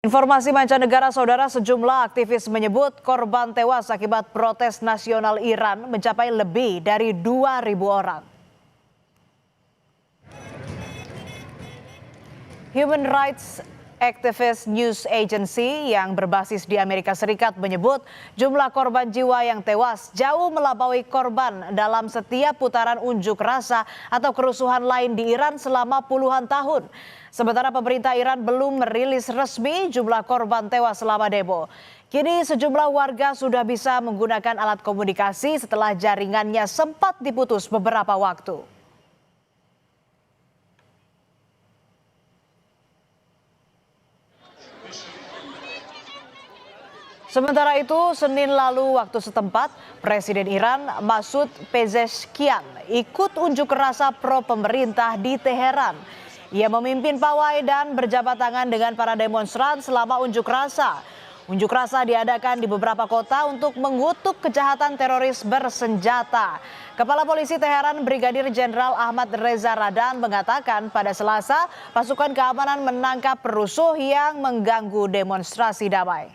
Informasi mancanegara, saudara, sejumlah aktivis menyebut korban tewas akibat protes nasional Iran mencapai lebih dari 2.000 orang. Human Rights Activist News Agency yang berbasis di Amerika Serikat menyebut jumlah korban jiwa yang tewas jauh melampaui korban dalam setiap putaran unjuk rasa atau kerusuhan lain di Iran selama puluhan tahun. Sementara pemerintah Iran belum merilis resmi jumlah korban tewas selama demo. Kini sejumlah warga sudah bisa menggunakan alat komunikasi setelah jaringannya sempat diputus beberapa waktu. Sementara itu, Senin lalu waktu setempat, Presiden Iran Masoud Pezeshkian ikut unjuk rasa pro pemerintah di Teheran. Ia memimpin pawai dan berjabat tangan dengan para demonstran selama unjuk rasa. Unjuk rasa diadakan di beberapa kota untuk mengutuk kejahatan teroris bersenjata. Kepala Polisi Teheran Brigadir Jenderal Ahmad Reza Radan mengatakan pada Selasa pasukan keamanan menangkap perusuh yang mengganggu demonstrasi damai.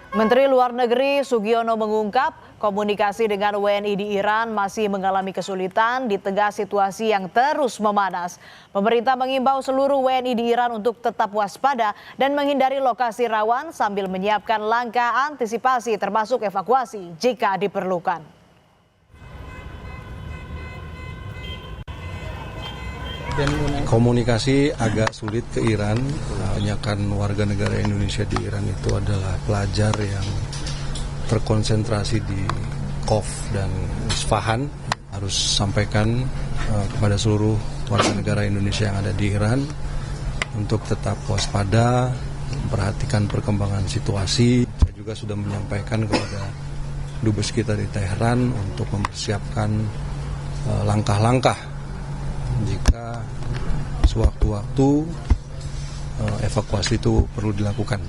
Menteri Luar Negeri Sugiono mengungkap komunikasi dengan WNI di Iran masih mengalami kesulitan di tengah situasi yang terus memanas. Pemerintah mengimbau seluruh WNI di Iran untuk tetap waspada dan menghindari lokasi rawan sambil menyiapkan langkah antisipasi termasuk evakuasi jika diperlukan. Komunikasi agak sulit ke Iran, kebanyakan warga negara Indonesia di Iran itu adalah pelajar yang terkonsentrasi di Qom dan Isfahan. Harus sampaikan kepada seluruh warga negara Indonesia yang ada di Iran untuk tetap waspada, memperhatikan perkembangan situasi. Saya juga sudah menyampaikan kepada dubes kita di Teheran untuk mempersiapkan langkah-langkah jika sewaktu-waktu evakuasi itu perlu dilakukan.